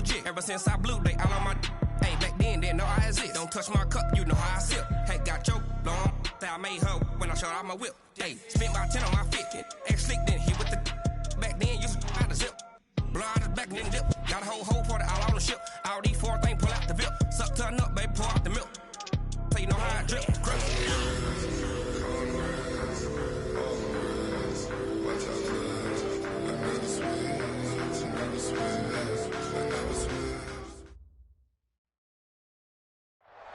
legit. Ever since I blew, they all on my. Hey, back then, didn't know I exist. Don't touch my cup, you know how I sip. Hey, got your long. That I made her when I showed out my whip. Hey, spent about 10 on my fit. Ex-slick, then hit with the. Back then, used to out the zip. Blow out his back, then dip. Got a whole party all on the ship. All these four things, pull out the VIP. Suck to a nut, baby, pour out the milk. So you know how I drip.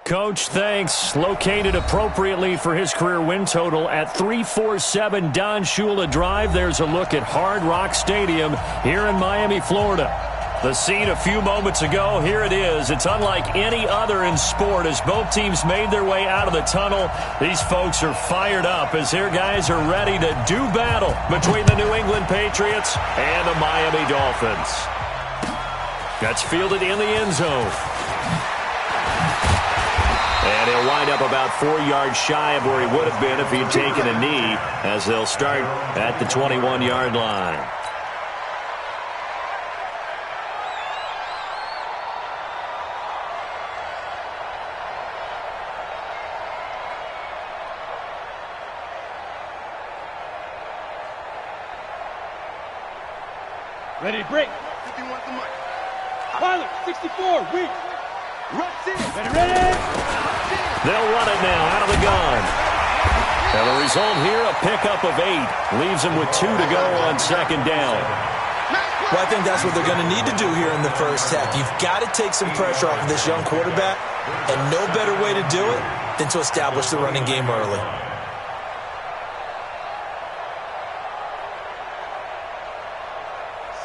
Coach, thanks. Located appropriately for his career win total at 347 Don Shula Drive. There's a look at Hard Rock Stadium here in Miami, Florida. The scene a few moments ago, here it is. It's unlike any other in sport as both teams made their way out of the tunnel. These folks are fired up as their guys are ready to do battle between the New England Patriots and the Miami Dolphins. That's fielded in the end zone. And he'll wind up about 4 yards shy of where he would have been if he had taken a knee as they'll start at the 21-yard line. Ready to break. 51 to Mike. Pilot, 64, weak. Ready. They'll run it now out of the gun. And the result here, a pickup of 8. Leaves them with 2 to go on second down. Well, I think that's what they're going to need to do here in the first half. You've got to take some pressure off of this young quarterback, and no better way to do it than to establish the running game early.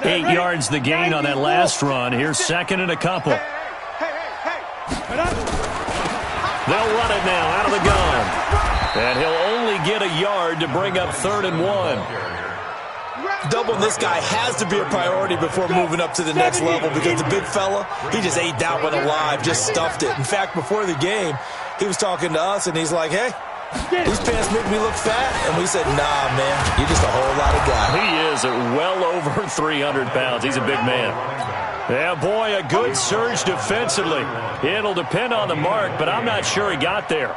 Eight yards the gain on that last run. Here's second and a couple. They'll run it now out of the gun. And he'll only get a yard to bring up 3rd and 1. Doubling this guy has to be a priority before moving up to the next level because the big fella, he just ate that one alive, just stuffed it. In fact, before the game, he was talking to us, and he's like, hey, these pants make me look fat. And we said, nah, man, you're just a whole lot of guy. He is at well over 300 pounds. He's a big man. Yeah, boy, a good surge defensively. It'll depend on the mark, but I'm not sure he got there.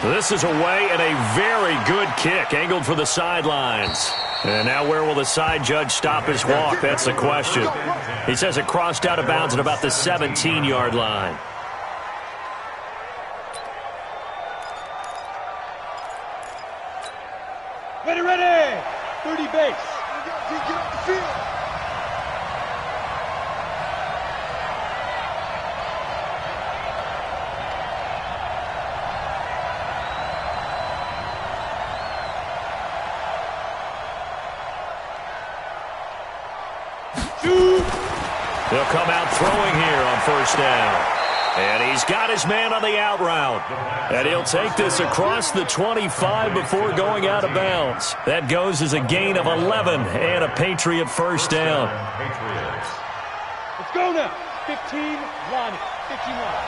This is away and a very good kick, angled for the sidelines. And now where will the side judge stop his walk? That's the question. He says it crossed out of bounds at about the 17-yard line. Ready. 30 base. Get off the field. They'll come out throwing here on first down. And he's got his man on the out route. And he'll take this across the 25 before going out of bounds. That goes as a gain of 11 and a Patriot first down. Let's go now. 15 line. 15 line.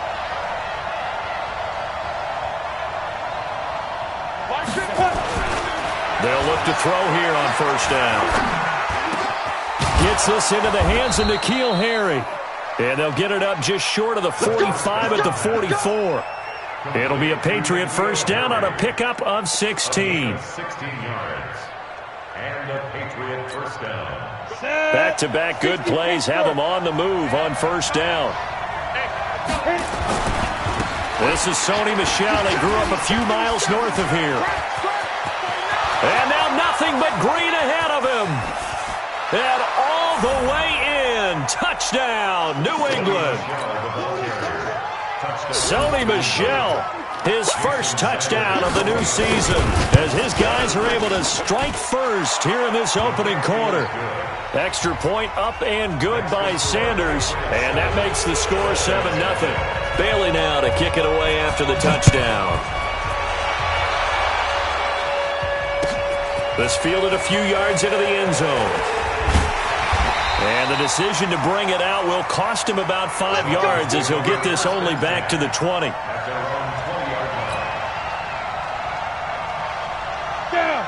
They'll look to throw here on first down. Gets this into the hands of N'Keal Harry. And they'll get it up just short of the 45 at the 44. It'll be a Patriot first down on a pickup of 16. 16 yards. And a Patriot first down. Back-to-back good plays have them on the move on first down. This is Sony Michel. They grew up a few miles north of here. And now nothing but green ahead of him. And all the way in. Touchdown, New England. Sony Michel, his first touchdown of the new season, as his guys are able to strike first here in this opening quarter. Extra point up and good by Sanders, and that makes the score 7-0. Bailey now to kick it away after the touchdown. This fielded a few yards into the end zone. And the decision to bring it out will cost him about 5 yards as he'll get this only back to the 20.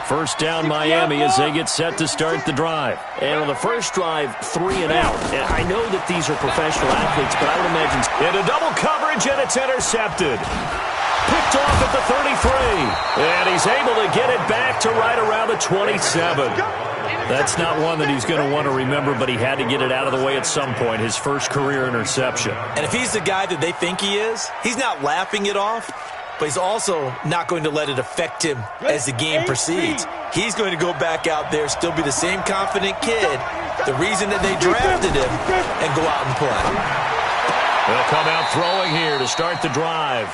First down Miami as they get set to start the drive. And on the first drive, 3 and out. And I know that these are professional athletes, but I would imagine... Into double coverage, and it's intercepted. Picked off at the 33. And he's able to get it back to right around the 27. That's not one that he's going to want to remember, but he had to get it out of the way at some point, his first career interception. And if he's the guy that they think he is, he's not laughing it off, but he's also not going to let it affect him as the game proceeds. He's going to go back out there, still be the same confident kid, the reason that they drafted him, and go out and play. They'll come out throwing here to start the drive.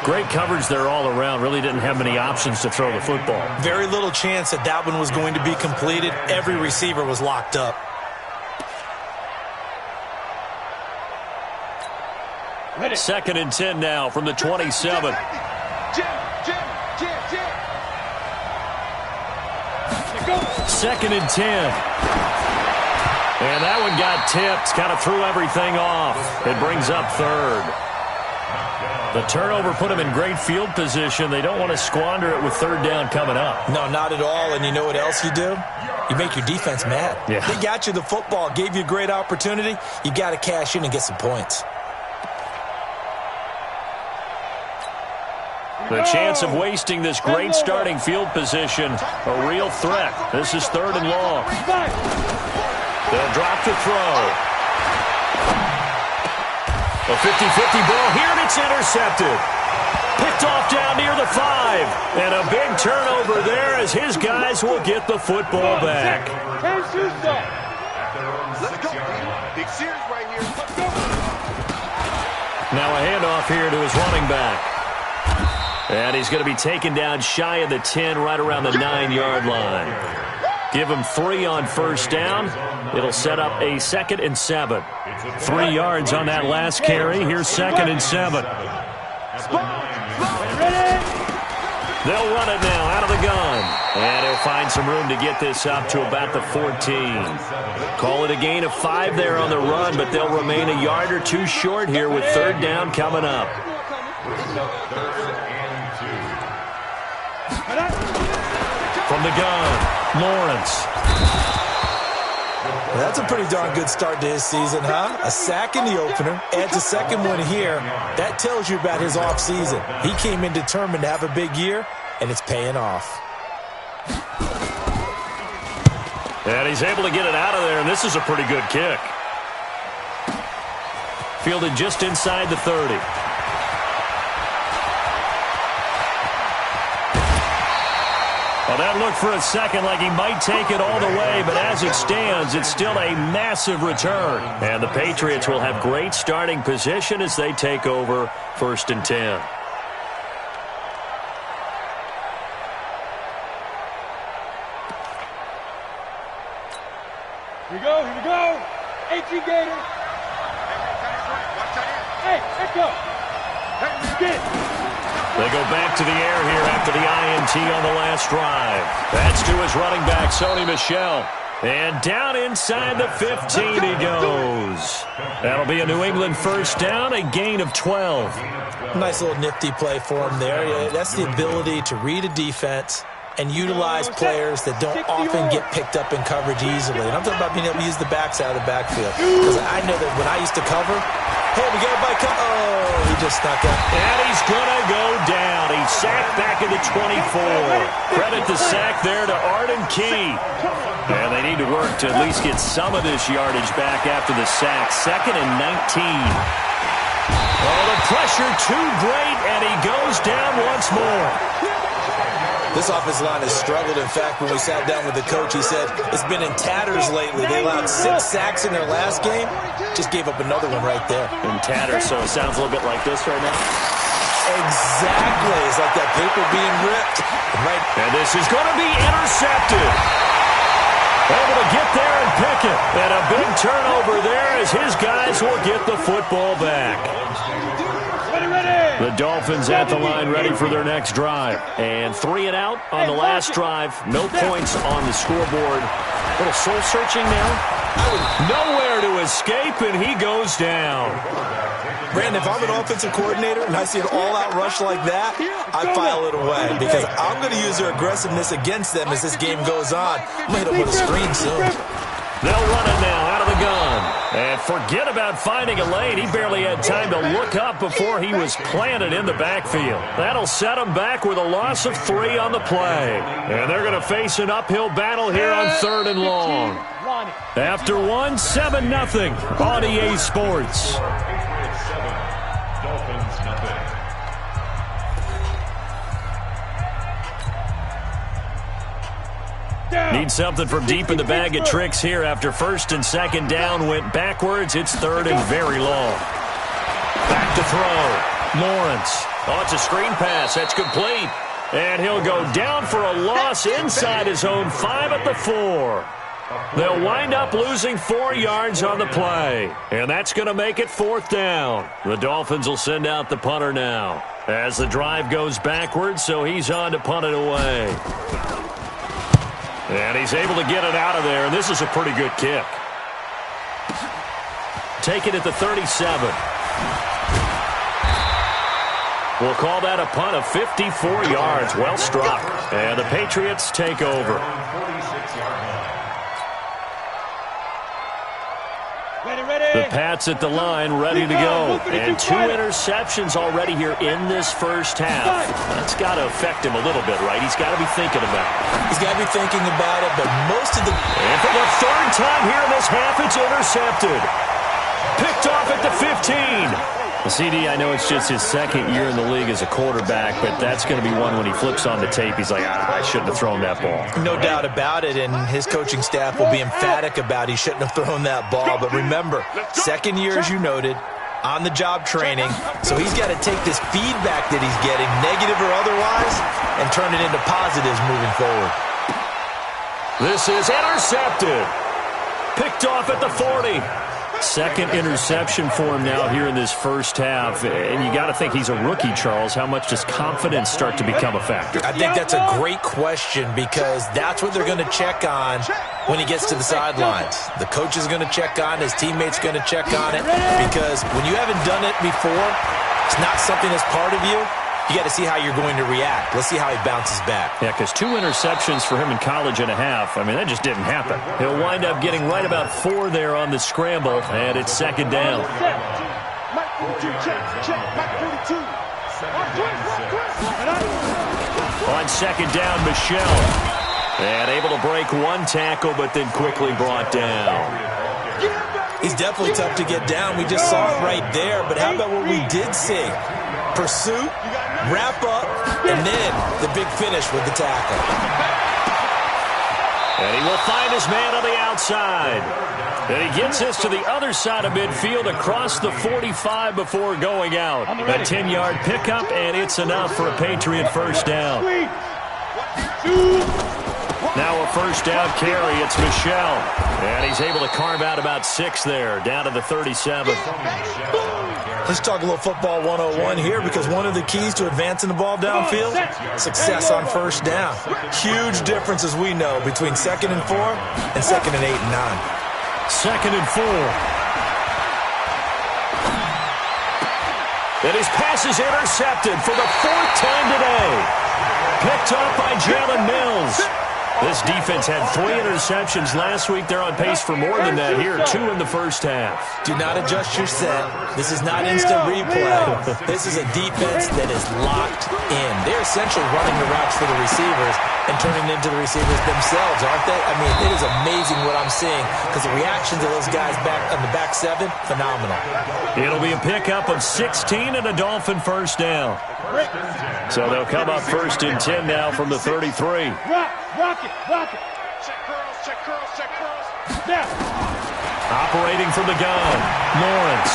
Great coverage there all around. Really didn't have many options to throw the football. Very little chance that that one was going to be completed. Every receiver was locked up. Second and 10 now from the 27. Second and 10. And that one got tipped, kind of threw everything off. It brings up third. The turnover put them in great field position. They don't want to squander it with third down coming up. No, not at all. And you know what else you do? You make your defense mad. Yeah. They got you the football, gave you a great opportunity. You got to cash in and get some points. The chance of wasting this great starting field position, a real threat. This is third and long. They'll drop to throw. A 50-50 ball here, and it's intercepted. Picked off down near the 5. And a big turnover there as his guys will get the football back. Let's go. Big series right here. Let's go. Now a handoff here to his running back. And he's going to be taken down shy of the 10, right around the 9-yard line. Give him 3 on first down. It'll set up a 2nd and 7. 3 yards on that last carry. Here's 2nd and 7. They'll run it now out of the gun. And he'll find some room to get this up to about the 14. Call it a gain of 5 there on the run, but they'll remain a yard or 2 short here with third down coming up. From the gun, Lawrence. Well, that's a pretty darn good start to his season, huh? A sack in the opener, adds a second one here. That tells you about his offseason. He came in determined to have a big year, and it's paying off. And he's able to get it out of there, and this is a pretty good kick. Fielded just inside the 30. Well, that looked for a second like he might take it all the way, but as it stands, it's still a massive return. And the Patriots will have great starting position as they take over 1st and 10. Here we go, here we go. 18 Gators. Hey, let's go. Get it. They go back to the air here after the INT on the last drive. That's to his running back, Sony Michel. And down inside the 15 he goes. That'll be a New England first down, a gain of 12. Nice little nifty play for him there. Yeah, that's the ability to read a defense and utilize players that don't often get picked up in coverage easily. And I'm talking about being able to use the backside of the backfield. Because I know that when I used to cover, hey, we got everybody come. Oh, he just snuck out. And he's going to go down. He's sacked back at the 24. Credit the sack there to Arden Key. And they need to work to at least get some of this yardage back after the sack. 2nd and 19. Oh, the pressure too great, and he goes down once more. This offensive line has struggled. In fact, when we sat down with the coach, he said it's been in tatters lately. They allowed 6 sacks in their last game. Just gave up another one right there. In tatters, so it sounds a little bit like this right now. Exactly. It's like that paper being ripped. Right. And this is going to be intercepted. Able to get there and pick it. And a big turnover there as his guys will get the football back. The Dolphins at the line ready for their next drive. And 3 and out on the last drive. No points on the scoreboard. A little soul-searching now. Nowhere to escape, and he goes down. Brandon, if I'm an offensive coordinator and I see an all-out rush like that, I file it away because I'm going to use their aggressiveness against them as this game goes on. I'm going to hit them with a screen soon. They'll run it now out of the gun. And forget about finding a lane. He barely had time to look up before he was planted in the backfield. That'll set him back with a loss of 3 on the play. And they're going to face an uphill battle here on 3rd and long. After 1, 7-0 on EA Sports. Need something from deep in the bag of tricks here after 1st and 2nd down went backwards. It's 3rd and very long. Back to throw. Lawrence. Oh, it's a screen pass. That's complete. And he'll go down for a loss inside his own 5 at the 4. They'll wind up losing 4 yards on the play. And that's going to make it 4th down. The Dolphins will send out the punter now as the drive goes backwards, so he's on to punt it away. And he's able to get it out of there, and this is a pretty good kick. Take it at the 37. We'll call that a punt of 54 yards. Well struck. And the Patriots take over. The Pats at the line, ready to go. And 2 interceptions already here in this first half. That's got to affect him a little bit, right? He's got to be thinking about it. He's got to be thinking about it, but most of the... And for the 3rd time here in this half, it's intercepted. Picked off at the 15. CD, I know it's just his 2nd year in the league as a quarterback, but that's going to be one when he flips on the tape. He's like, I shouldn't have thrown that ball. No doubt about it, and his coaching staff will be emphatic about he shouldn't have thrown that ball. But remember, 2nd year, as you noted, on-the-job training, so he's got to take this feedback that he's getting, negative or otherwise, and turn it into positives moving forward. This is intercepted. Picked off at the 40. 2nd interception for him now here in this first half. And you got to think he's a rookie, Charles. How much does confidence start to become a factor? I think that's a great question because that's what they're going to check on when he gets to the sidelines. The coach is going to check on, his teammates going to check on it because when you haven't done it before, it's not something that's part of you. You got to see how you're going to react. Let's see how he bounces back. Yeah, because 2 interceptions for him in college and a half. I mean, that just didn't happen. He'll wind up getting right about 4 there on the scramble, and it's 2nd down. On 2nd down, Michelle. And able to break 1 tackle, but then quickly brought down. He's definitely tough to get down. We just saw it right there, but how about what we did see? Pursuit, wrap up, and then the big finish with the tackle. And he will find his man on the outside. And he gets this to the other side of midfield across the 45 before going out. A 10-yard pickup, and it's enough for a Patriot first down. Now a first down carry. It's Michelle. And he's able to carve out about 6 there, down to the 37. Let's talk a little football 101 here because one of the keys to advancing the ball downfield, success on first down. Huge difference, as we know, between 2nd and 4 and 2nd and 8 and 9. 2nd and 4. And his pass is intercepted for the 4th time today. Picked up by Jah'Meal. This defense had 3 interceptions last week. They're on pace for more than that here, 2 in the first half. Do not adjust your set. This is not instant replay. This is a defense that is locked in. They're essentially running the routes for the receivers and turning them into the receivers themselves, aren't they? I mean, it is amazing what I'm seeing because the reactions of those guys back on the back 7, phenomenal. It'll be a pickup of 16 and a Dolphin first down. So they'll come up 1st and 10 now from the 33. Rock it. Check curls. Now. Operating from the gun, Lawrence.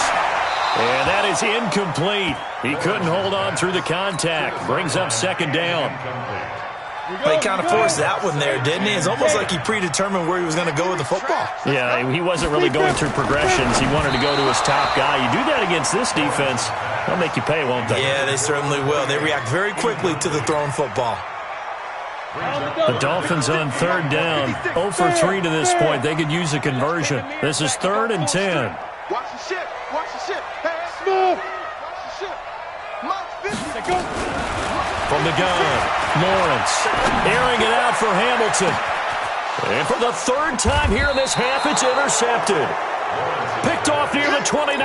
And that is incomplete. He couldn't hold on through the contact. Brings up 2nd down. He kind of forced that one there, didn't he? It's almost like he predetermined where he was going to go with the football. Yeah, he wasn't really going through progressions. He wanted to go to his top guy. You do that against this defense, they'll make you pay, won't they? Yeah, they certainly will. They react very quickly to the thrown football. The Dolphins on 3rd down, 0 for 3 to this point. They could use a conversion. This is 3rd and 10. Watch the ship. Pass. Move. From the gun, Lawrence airing it out for Hamilton. And for the third time here in this half, it's intercepted. Picked off near the 29,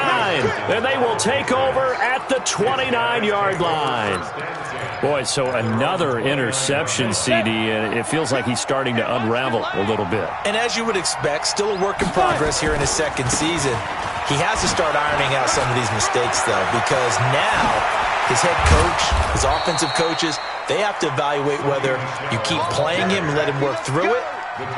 and they will take over at the 29-yard line. Boy, so another interception, CD, and it feels like he's starting to unravel a little bit. And as you would expect, still a work in progress here in his second season. He has to start ironing out some of these mistakes, though, because now his head coach, his offensive coaches, they have to evaluate whether you keep playing him and let him work through it,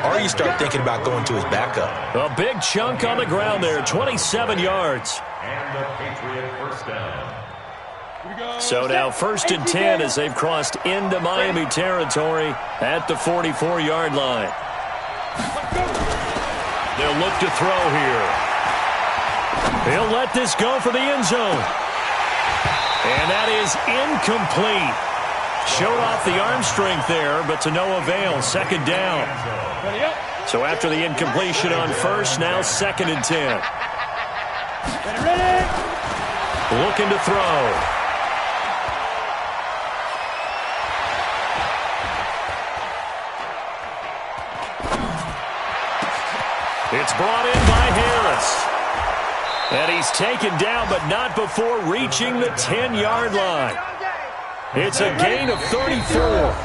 or you start thinking about going to his backup. A big chunk on the ground there, 27 yards. And the Patriot first down. So now 1st and 10 as they've crossed into Miami territory at the 44-yard line. They'll look to throw here. He'll let this go for the end zone. And that is incomplete. Showed off the arm strength there, but to no avail. 2nd down. So after the incompletion on 1st, now 2nd and 10. Looking to throw. It's brought in by Harris. And he's taken down, but not before reaching the 10-yard line. It's a gain of 34.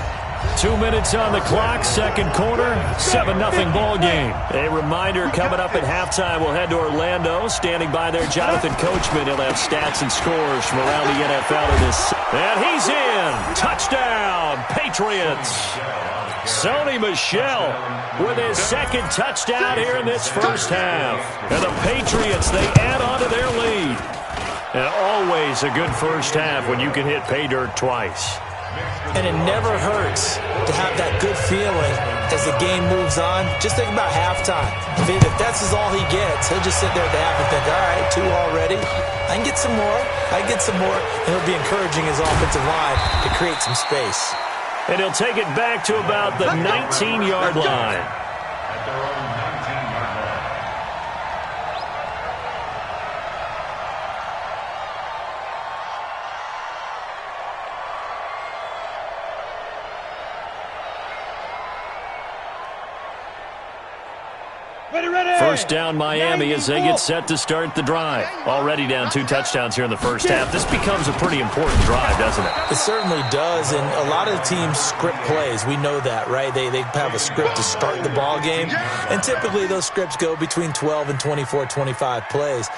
2 minutes on the clock, 2nd quarter, 7-0 ball game. A reminder coming up at halftime, we'll head to Orlando. Standing by there, Jonathan Coachman. He'll have stats and scores from around the NFL in this. And he's in. Touchdown, Patriots. Sony Michel with his 2nd touchdown here in this first half. And the Patriots, they add on to their lead. And always a good first half when you can hit pay dirt twice. And it never hurts to have that good feeling as the game moves on. Just think about halftime. If that's all he gets, he'll just sit there at the half and think, all right, 2 already. I can get some more. I can get some more. And he'll be encouraging his offensive line to create some space. And he'll take it back to about the 19-yard line. At their own 19-yard line. First down Miami as they get set to start the drive. Already down 2 touchdowns here in the first half. This becomes a pretty important drive, doesn't it? It certainly does, and a lot of the teams script plays. We know that, right? They have a script to start the ball game, and typically those scripts go between 12 and 24, 25 plays.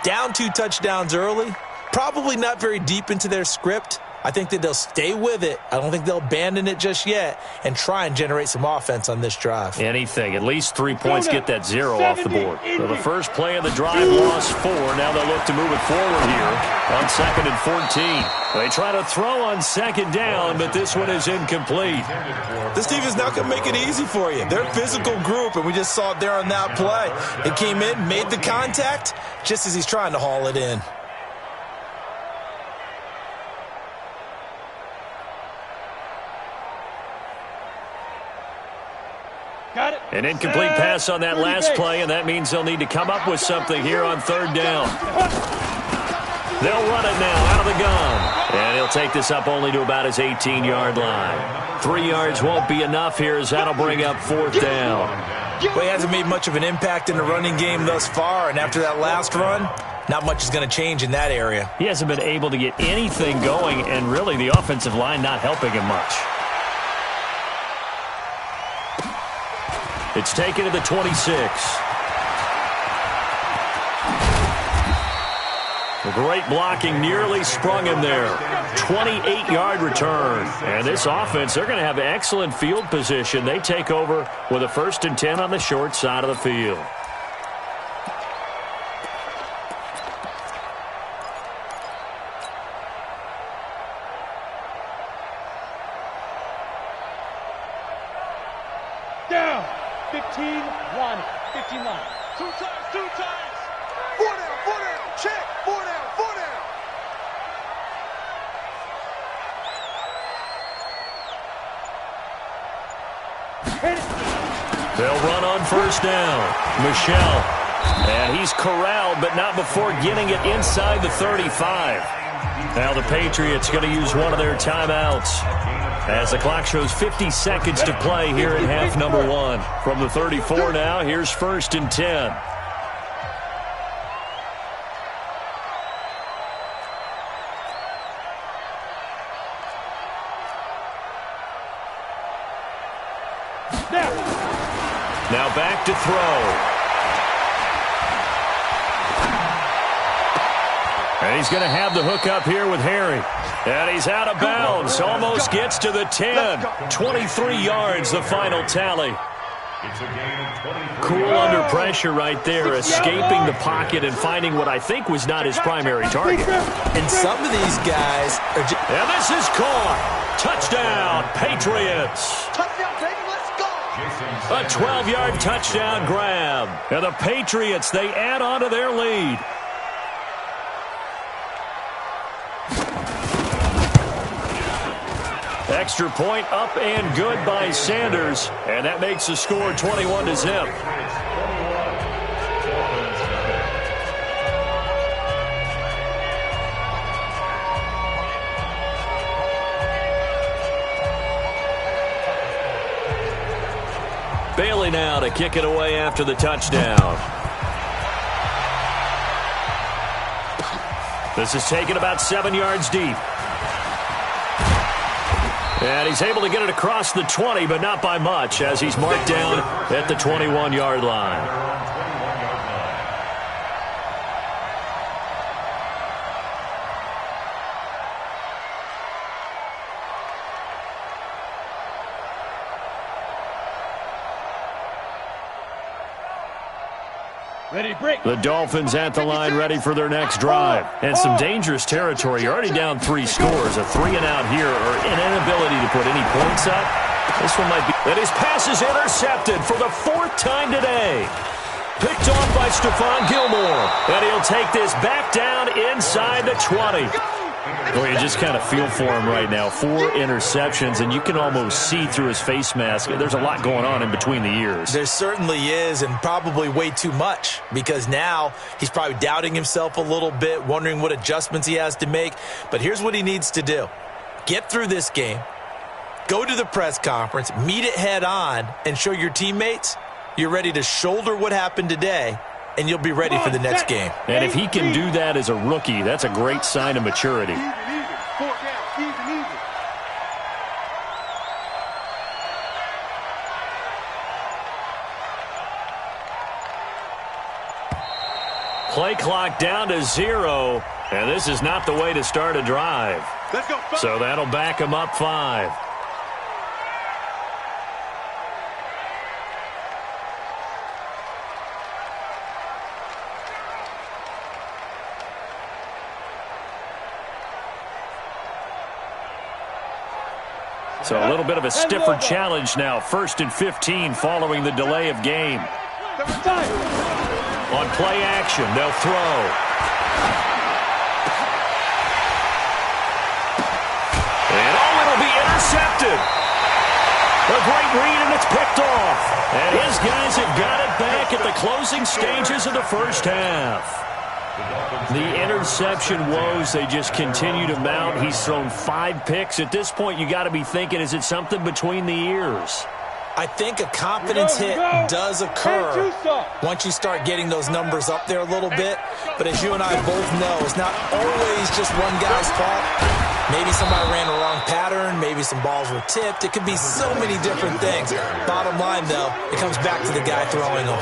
Down 2 touchdowns early, probably not very deep into their script. I think that they'll stay with it. I don't think they'll abandon it just yet and try and generate some offense on this drive. Anything. At least 3 points get that 0 off the board. So the first play of the drive lost 4. Now they'll look to move it forward here on 2nd and 14. They try to throw on 2nd down, but this one is incomplete. This defense not going to make it easy for you. They're a physical group, and we just saw it there on that play. It came in, made the contact, just as he's trying to haul it in. An incomplete pass on that last play, and that means they'll need to come up with something here on 3rd down. They'll run it now out of the gun. And he'll take this up only to about his 18-yard line. 3 yards won't be enough here as that'll bring up 4th down. Well, he hasn't made much of an impact in the running game thus far, and after that last run, not much is going to change in that area. He hasn't been able to get anything going, and really the offensive line not helping him much. It's taken to the 26. Great blocking nearly sprung him there. 28-yard return. And this offense, they're going to have excellent field position. They take over with a 1st and 10 on the short side of the field. Down. 15-1. 15-line. 2 times. 2 times. 4 down. 4 down. Check. 4 down. 4 down. They'll run on 1st down. Michel And he's corralled, but not before getting it inside the 35. Now the Patriots going to use one of their timeouts as the clock shows 50 seconds to play here in half number 1. From the 34 now, here's 1st and 10. Now back to throw. And he's going to have the hook up here with Harry. And he's out of bounds. Almost gets to the 10. 23 yards, the final tally. Cool under pressure right there, escaping the pocket and finding what I think was not his primary target. And some of these guys are just... And this is caught. Touchdown, Patriots. Touchdown, baby, let's go. A 12-yard touchdown grab. And the Patriots, they add on to their lead. Extra point up and good by Sanders. And that makes the score 21-0. Bailey now to kick it away after the touchdown. This is taken about 7 yards deep. And he's able to get it across the 20, but not by much, as he's marked down at the 21-yard line. The Dolphins at the line ready for their next drive. And some dangerous territory. You're already down 3 scores. A 3-and-out here or an inability to put any points up. This one might be. And his pass is intercepted for the 4th time today. Picked off by Stephon Gilmore. And he'll take this back down inside the 20. Well, you just kind of feel for him right now. 4 interceptions, and you can almost see through his face mask. There's a lot going on in between the ears. There certainly is, and probably way too much, because now he's probably doubting himself a little bit, wondering what adjustments he has to make. But here's what he needs to do. Get through this game, go to the press conference, meet it head on, and show your teammates you're ready to shoulder what happened today, and you'll be ready for the next game. And if he can do that as a rookie, that's a great sign of maturity. Play clock down to 0, and this is not the way to start a drive. So that'll back him up 5. So a little bit of a stiffer challenge now. 1st and 15 following the delay of game. On play action, they'll throw. And it'll be intercepted. A great read, and it's picked off. And his guys have got it back at the closing stages of the first half. The interception woes, they just continue to mount. He's thrown 5 picks. At this point, you got to be thinking, is it something between the ears? I think a confidence hit does occur once you start getting those numbers up there a little bit. But as you and I both know, it's not always just one guy's fault. Maybe somebody ran the wrong pattern. Maybe some balls were tipped. It could be so many different things. Bottom line, though, it comes back to the guy throwing them.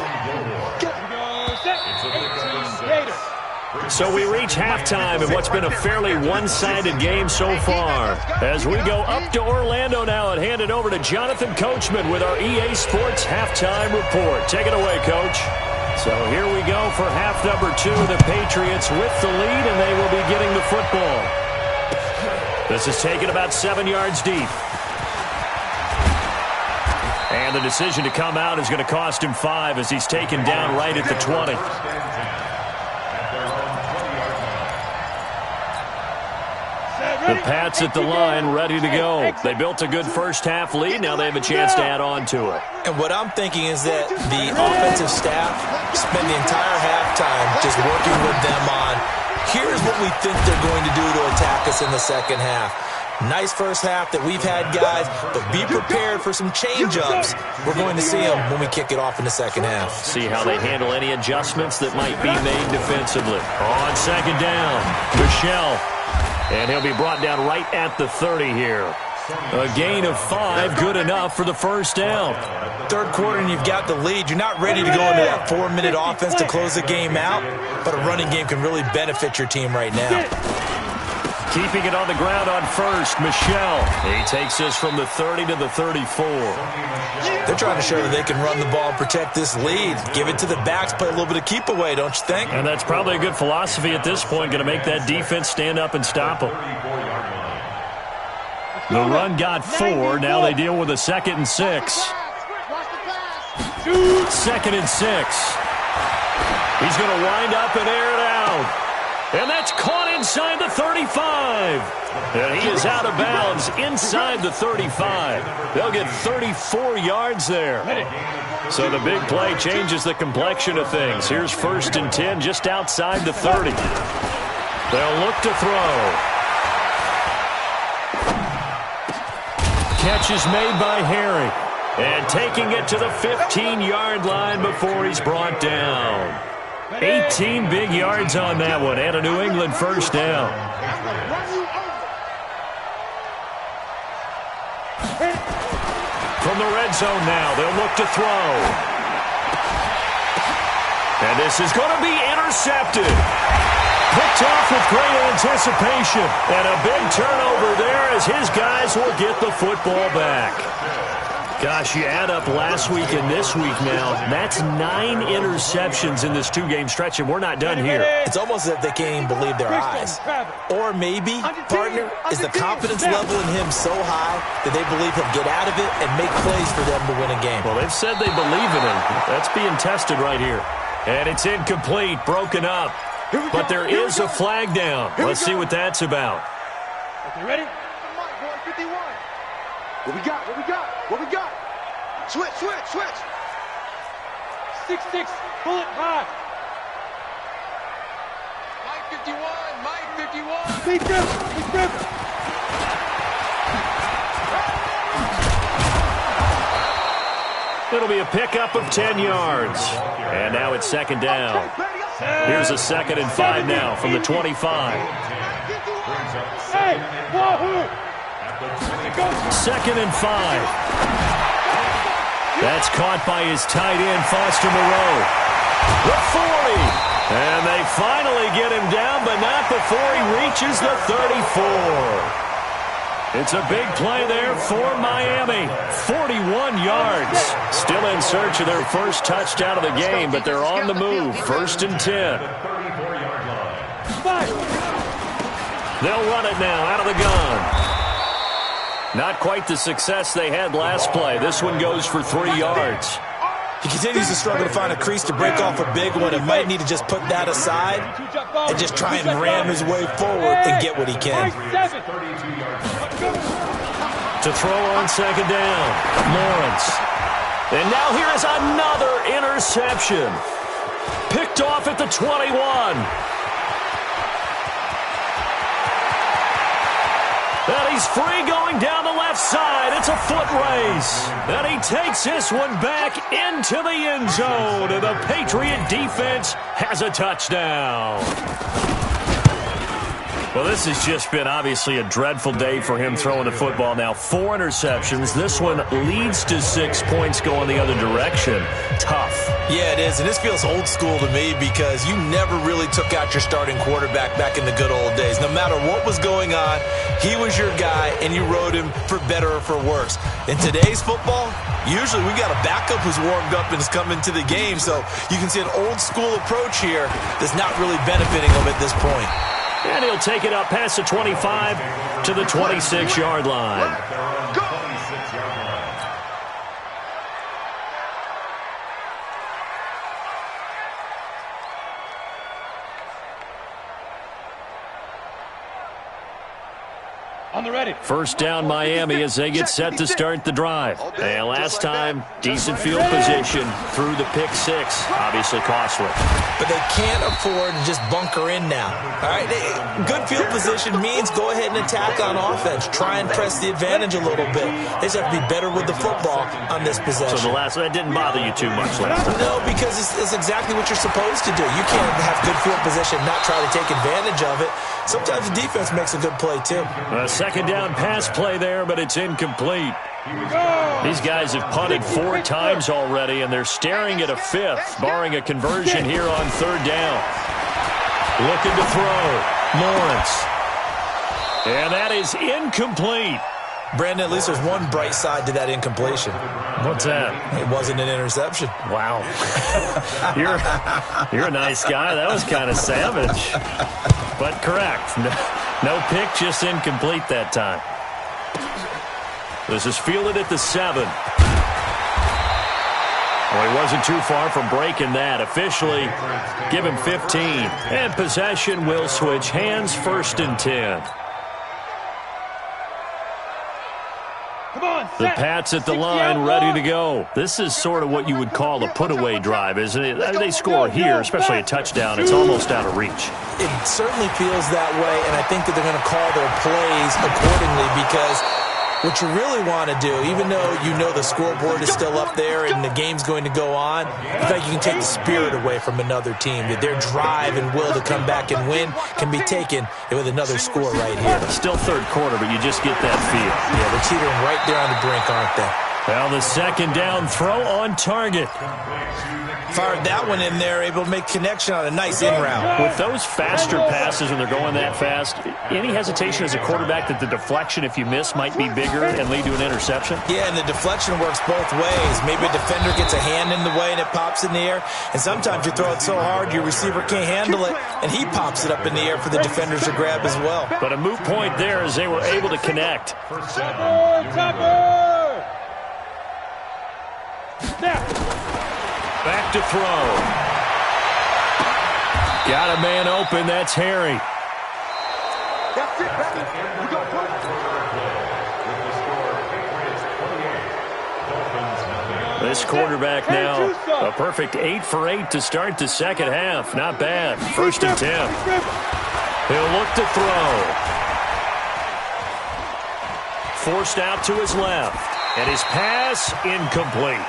So we reach halftime in what's been a fairly one-sided game so far. As we go up to Orlando now and hand it over to Jonathan Coachman with our EA Sports Halftime Report. Take it away, Coach. So here we go for half number 2. The Patriots with the lead, and they will be getting the football. This is taken about 7 yards deep. And the decision to come out is going to cost him 5 as he's taken down right at the 20. The Pats at the line, ready to go. They built a good first-half lead. Now they have a chance to add on to it. And what I'm thinking is that the offensive staff spend the entire halftime just working with them on, here's what we think they're going to do to attack us in the second half. Nice first half that we've had, guys, but be prepared for some change-ups. We're going to see them when we kick it off in the second half. See how they handle any adjustments that might be made defensively. On second down, Michelle. And he'll be brought down right at the 30 here. A gain of 5, good enough for the first down. Third quarter and you've got the lead. You're not ready to go into that 4-minute offense to close the game out, but a running game can really benefit your team right now. Keeping it on the ground on first, Michelle. He takes this from the 30 to the 34. They're trying to show that they can run the ball and protect this lead. Give it to the backs, play a little bit of keep away, don't you think? And that's probably a good philosophy at this point, going to make that defense stand up and stop them. The run got 4. Now they deal with a 2nd and 6. 2nd and 6. He's going to wind up and air it out. And that's caught inside the 35. And he is out of bounds inside the 35. They'll get 34 yards there. So the big play changes the complexion of things. Here's 1st and 10 just outside the 30. They'll look to throw. Catch is made by Harry. And taking it to the 15-yard line before he's brought down. 18 big yards on that one, and a New England first down. From the red zone now, they'll look to throw. And this is going to be intercepted. Picked off with great anticipation. And a big turnover there as his guys will get the football back. Gosh, you add up last week and this week now, that's 9 interceptions in this 2-game stretch, and we're not done here. It's almost as if they can't even believe their eyes. Or maybe, partner, is the confidence level in him so high that they believe he'll get out of it and make plays for them to win a game. Well, they've said they believe in him. That's being tested right here. And it's incomplete, broken up. But there is a flag down. Let's see what that's about. Okay, ready? 51. What we got? What we got? What we got? Switch, switch, switch. 6-6, bullet high. Mike 51, Mike 51. Big difference, big difference. It'll be a pickup of 10 yards. And now it's 2nd down. Here's a 2nd and 5 now from the 25. Hey, wahoo! 2nd and 5. That's caught by his tight end, Foster Moreau. The 40. And they finally get him down, but not before he reaches the 34. It's a big play there for Miami. 41 yards. Still in search of their first touchdown of the game, but they're on the move. 1st and 10. They'll run it now out of the gun. Not quite the success they had last play. This one goes for 3 yards. He continues to struggle to find a crease to break off a big one. He might need to just put that aside and just try and ram his way forward and get what he can. To throw on 2nd down, Lawrence. And now here is another interception. Picked off at the 21. And he's free going down the left side. It's a foot race. And he takes this one back into the end zone. And the Patriot defense has a touchdown. Well, this has just been obviously a dreadful day for him throwing the football. Now 4 interceptions. This one leads to 6 points going the other direction. Tough. Yeah, it is. And this feels old school to me because you never really took out your starting quarterback back in the good old days. No matter what was going on, he was your guy, and you rode him for better or for worse. In today's football, usually we got a backup who's warmed up and is coming to the game. So you can see an old school approach here that's not really benefiting him at this point. And he'll take it up past the 25 to the 26-yard line. On the ready. First down Miami as they get set to start the drive. And last time, decent field position through the pick six. Obviously costly. But they can't afford to just bunker in now. All right, good field position means go ahead and attack on offense. Try and press the advantage a little bit. They just have to be better with the football on this possession. So that didn't bother you too much last time? No, because it's exactly what you're supposed to do. You can't have good field position, not try to take advantage of it. Sometimes the defense makes a good play, too. A second down pass play there, but it's incomplete. These guys have punted 4 times already, and they're staring at a fifth, barring a conversion here on third down. Looking to throw. Lawrence. And that is incomplete. Brandon, at least there's one bright side to that incompletion. What's that? It wasn't an interception. Wow. You're a nice guy. That was kind of savage. But correct. No pick, just incomplete that time. This is fielded at the 7. Well, he wasn't too far from breaking that. Officially, give him 15. And possession will switch hands, 1st and 10. The Pats at the line, ready to go. This is sort of what you would call a put-away drive, isn't it? They score here, especially a touchdown. It's almost out of reach. It certainly feels that way, and I think that they're going to call their plays accordingly because what you really want to do, even though you know the scoreboard is still up there and the game's going to go on, in fact, you can take the spirit away from another team. That their drive and will to come back and win can be taken with another score right here. Still third quarter, but you just get that feel. Yeah, they're teetering right there on the brink, aren't they? Well, the second down throw on target. Fired that one in there, able to make connection on a nice in route. With those faster passes when they're going that fast, any hesitation as a quarterback that the deflection, if you miss, might be bigger and lead to an interception? Yeah, and the deflection works both ways. Maybe a defender gets a hand in the way and it pops in the air, and sometimes you throw it so hard your receiver can't handle it, and he pops it up in the air for the defenders to grab as well. But a moot point there as they were able to connect. Back to throw. Got a man open. That's Harry. That's it, baby. We got one. This quarterback now, a perfect 8 for 8 to start the second half. Not bad. 1st and 10. He'll look to throw. Forced out to his left. And his pass incomplete.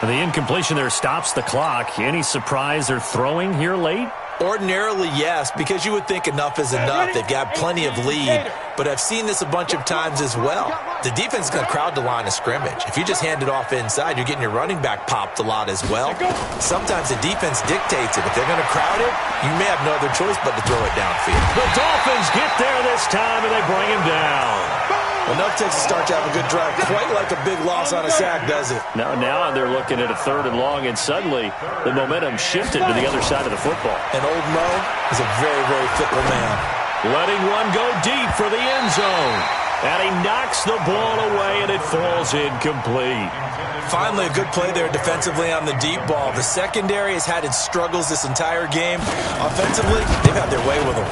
And the incompletion there stops the clock. Any surprise they're throwing here late? Ordinarily, yes, because you would think enough is enough. They've got plenty of lead, but I've seen this a bunch of times as well. The defense is going to crowd the line of scrimmage. If you just hand it off inside, you're getting your running back popped a lot as well. Sometimes the defense dictates it. If they're going to crowd it, you may have no other choice but to throw it downfield. The Dolphins get there this time, and they bring him down. Enough takes a start to have a good drive. Quite like a big loss on a sack, does it? Now they're looking at a 3rd and long, and suddenly the momentum shifted to the other side of the football. And old Mo is a very, very fickle man. Letting one go deep for the end zone. And he knocks the ball away, and it falls incomplete. Finally, a good play there defensively on the deep ball. The secondary has had its struggles this entire game. Offensively, they've had their way with them.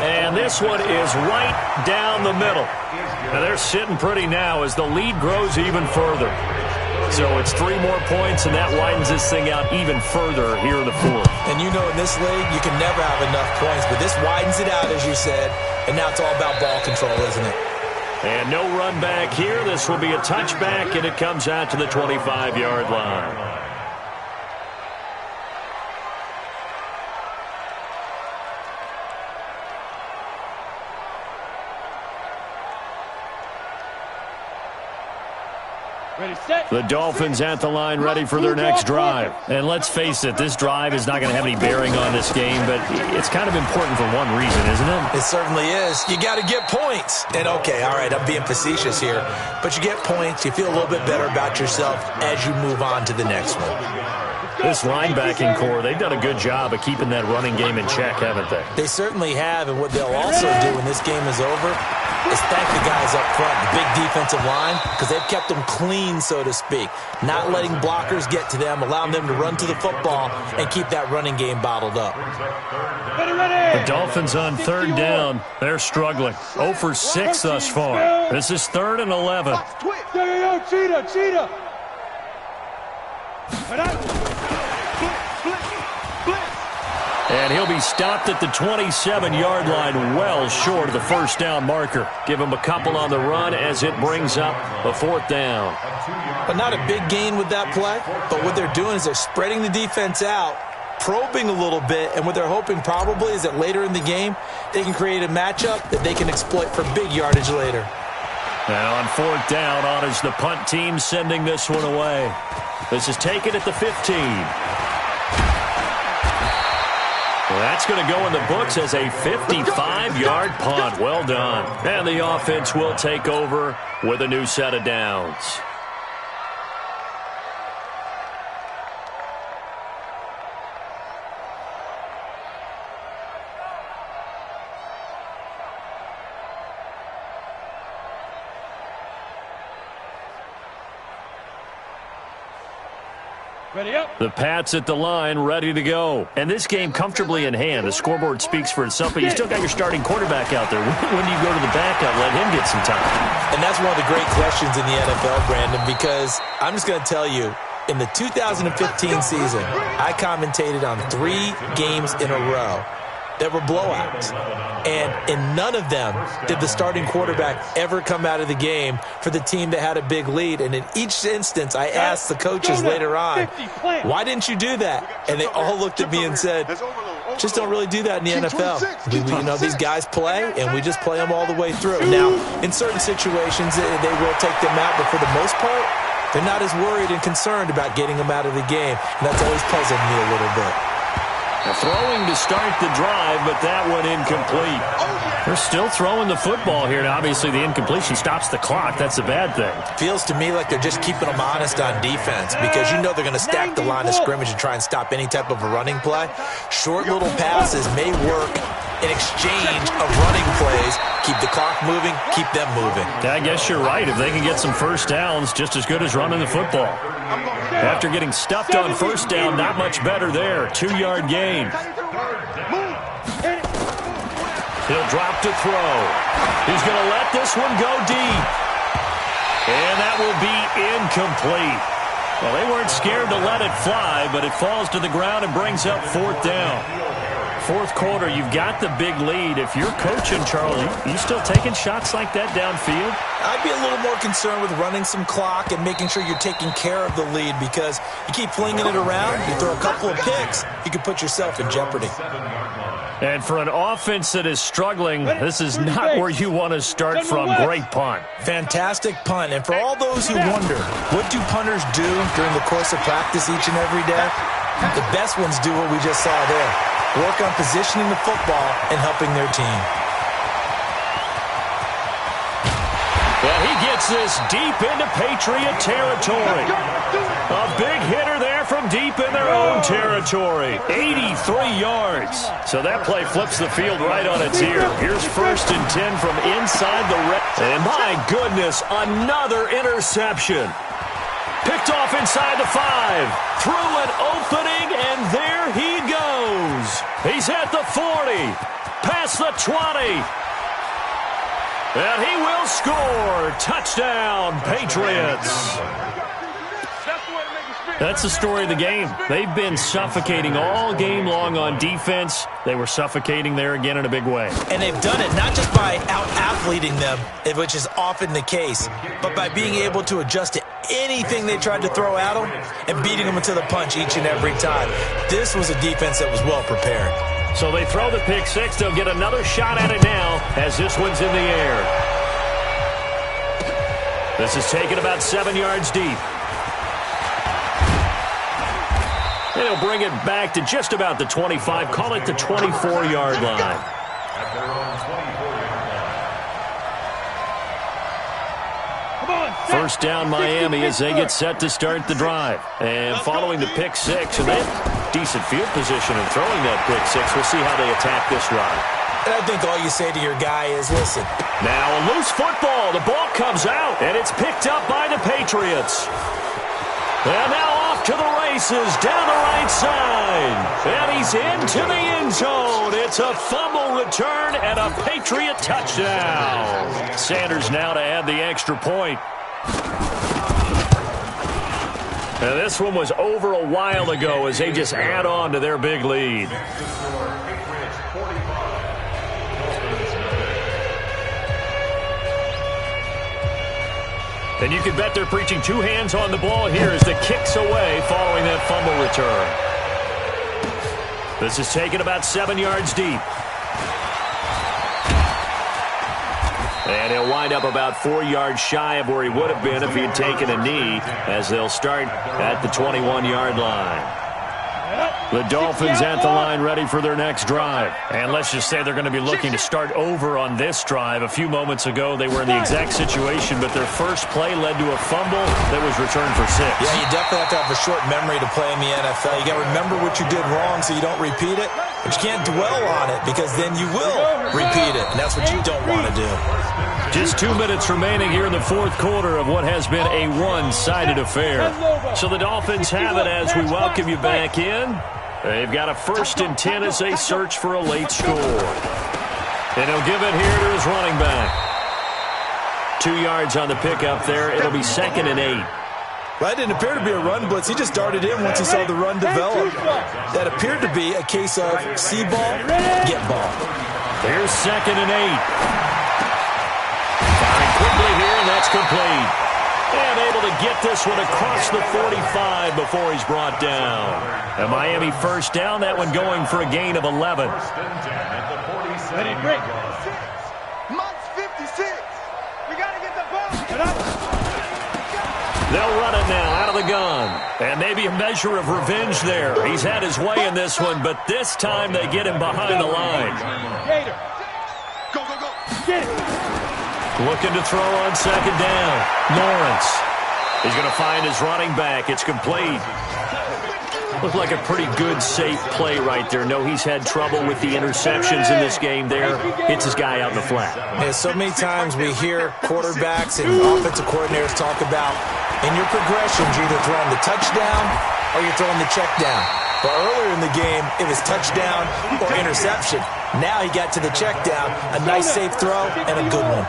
And this one is right down the middle. Now they're sitting pretty now as the lead grows even further. So it's 3 more points, and that widens this thing out even further here in the 4th. And you know in this league, you can never have enough points, but this widens it out, as you said, and now it's all about ball control, isn't it? And no run back here. This will be a touchback, and it comes out to the 25-yard line. The Dolphins at the line ready for their next drive. And let's face it, this drive is not going to have any bearing on this game, but it's kind of important for one reason, isn't it? It certainly is. You got to get points. And okay, all right, I'm being facetious here, but you get points, you feel a little bit better about yourself as you move on to the next one. This linebacking core, they've done a good job of keeping that running game in check, haven't they? They certainly have, and what they'll also do when this game is over, is thank the guys up front, the big defensive line, because they've kept them clean, so to speak. Not letting blockers get to them, allowing them to run to the football and keep that running game bottled up. The Dolphins on third down. They're struggling. 0 for 6 thus far. This is 3rd and 11. Yo, cheetah. And he'll be stopped at the 27-yard line, well short of the first down marker. Give him a couple on the run as it brings up a 4th down. But not a big gain with that play. But what they're doing is they're spreading the defense out, probing a little bit, and what they're hoping probably is that later in the game, they can create a matchup that they can exploit for big yardage later. And on 4th down, on is the punt team sending this one away. This is taken at the 15. Well, that's going to go in the books as a 55-yard punt. Well done. And the offense will take over with a new set of downs. Ready up. The Pats at the line, ready to go. And this game comfortably in hand. The scoreboard speaks for itself, but you still got your starting quarterback out there. When do you go to the backup, let him get some time? And that's one of the great questions in the NFL, Brandon, because I'm just going to tell you, in the 2015 season, I commentated on 3 games in a row that were blowouts. And in none of them did the starting quarterback ever come out of the game for the team that had a big lead. And in each instance, I asked the coaches later on, why didn't you do that? And they all looked at me and said, just don't really do that in the NFL. These guys play, and we just play them all the way through. Now, in certain situations, they will take them out, but for the most part, they're not as worried and concerned about getting them out of the game. And that's always puzzled me a little bit. Throwing to start the drive, but that one incomplete. They're still throwing the football here. Now, obviously, the incompletion stops the clock. That's a bad thing. Feels to me like they're just keeping them honest on defense because you know they're going to stack the line of scrimmage and try and stop any type of a running play. Short little passes may work in exchange of running plays. Keep the clock moving, keep them moving. I guess you're right. If they can get some first downs, just as good as running the football. After getting stuffed on first down, not much better there. 2-yard gain. He'll drop to throw. He's going to let this one go deep. And that will be incomplete. Well, they weren't scared to let it fly, but it falls to the ground and brings up 4th down. 4th quarter, you've got the big lead. If you're coaching, Charlie, you still taking shots like that downfield? I'd be a little more concerned with running some clock and making sure you're taking care of the lead because you keep flinging it around, you throw a couple of picks, you could put yourself in jeopardy. And for an offense that is struggling, this is not where you want to start from. Great punt. Fantastic punt. And for all those who wonder, what do punters do during the course of practice each and every day? The best ones do what we just saw there. Work on positioning the football and helping their team. Well, he gets this deep into Patriot territory. A big hitter there from deep in their own territory. 83 yards. So that play flips the field right on its ear. Here's 1st and 10 from inside the red. And my goodness, another interception. Picked off inside the 5. Through an opening, and there he goes. He's at the 40. Past the 20. And he will score. Touchdown, Patriots. That's the story of the game. They've been suffocating all game long on defense. They were suffocating there again in a big way. And they've done it not just by out-athleting them, which is often the case, but by being able to adjust to anything they tried to throw at them and beating them into the punch each and every time. This was a defense that was well prepared. So they throw the pick 6. They'll get another shot at it now as this one's in the air. This is taken about 7 yards deep. And he'll bring it back to just about the 25. Call it the 24-yard line. First down Miami as they get set to start the drive. And following the pick 6, and they have decent field position in throwing that pick 6. We'll see how they attack this run. And I think all you say to your guy is, listen. Now a loose football. The ball comes out, and it's picked up by the Patriots. And now off to the races down the right side. And he's into the end zone. It's a fumble return and a Patriot touchdown. Sanders now to add the extra point. And this one was over a while ago as they just add on to their big lead. And you can bet they're preaching two hands on the ball here as the kick's away following that fumble return. This is taken about 7 yards deep. And he'll wind up about 4 yards shy of where he would have been if he had taken a knee, as they'll start at the 21-yard line. The Dolphins at the line ready for their next drive. And let's just say they're going to be looking to start over on this drive. A few moments ago, they were in the exact situation, but their first play led to a fumble that was returned for 6. Yeah, you definitely have to have a short memory to play in the NFL. You got to remember what you did wrong so you don't repeat it. But you can't dwell on it because then you will repeat it, and that's what you don't want to do. Just 2 minutes remaining here in the fourth quarter of what has been a one-sided affair. So the Dolphins have it as we welcome you back in. They've got a 1st and 10 as they search for a late score. And he'll give it here to his running back. 2 yards on the pickup there. It'll be 2nd and 8. Well, that didn't appear to be a run blitz. He just darted in once he saw the run develop. That appeared to be a case of see ball, get ball. Here's 2nd and 8. Firing quickly here, and that's complete. And able to get this one across the 45 before he's brought down. A Miami first down, that one going for a gain of 11. Ready, break. Monk's 56. We got to get the ball. Get up. They'll run it now out of the gun. And maybe a measure of revenge there. He's had his way in this one, but this time they get him behind the line. Gator. Go, go, go. Get it. Looking to throw on 2nd down. Lawrence. He's going to find his running back. It's complete. Looked like a pretty good, safe play right there. No, he's had trouble with the interceptions in this game there. Hits his guy out in the flat. Yeah, so many times we hear quarterbacks and offensive coordinators talk about in your progressions, you're either throwing the touchdown or you're throwing the check down. But earlier in the game, it was touchdown or interception. Now he got to the check down, a nice safe throw, and a good one.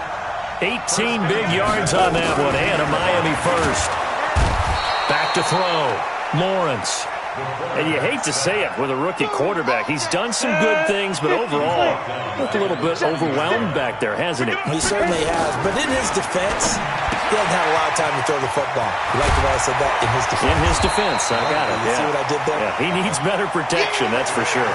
18 big yards on that one, and a Miami first. Back to throw. Lawrence. And you hate to say it with a rookie quarterback. He's done some good things, but overall, looked a little bit overwhelmed back there, hasn't he? He certainly has. But in his defense, he hasn't had a lot of time to throw the football. You like the way I said that? In his defense. In his defense, I got it. You see what I did there? Yeah, he needs better protection, that's for sure.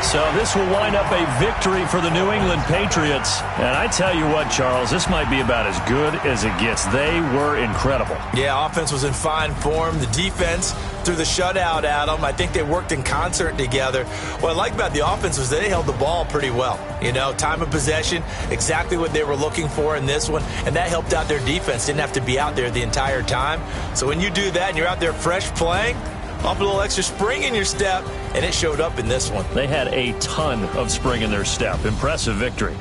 So this will wind up a victory for the New England Patriots. And I tell you what, Charles, this might be about as good as it gets. They were incredible. Yeah, offense was in fine form. The defense threw the shutout at them. I think they worked in concert together. What I like about the offense was they held the ball pretty well. You know, time of possession, exactly what they were looking for in this one. And that helped out their defense. Didn't have to be out there the entire time. So when you do that and you're out there fresh playing, up a little extra spring in your step, and it showed up in this one. They had a ton of spring in their step. Impressive victory.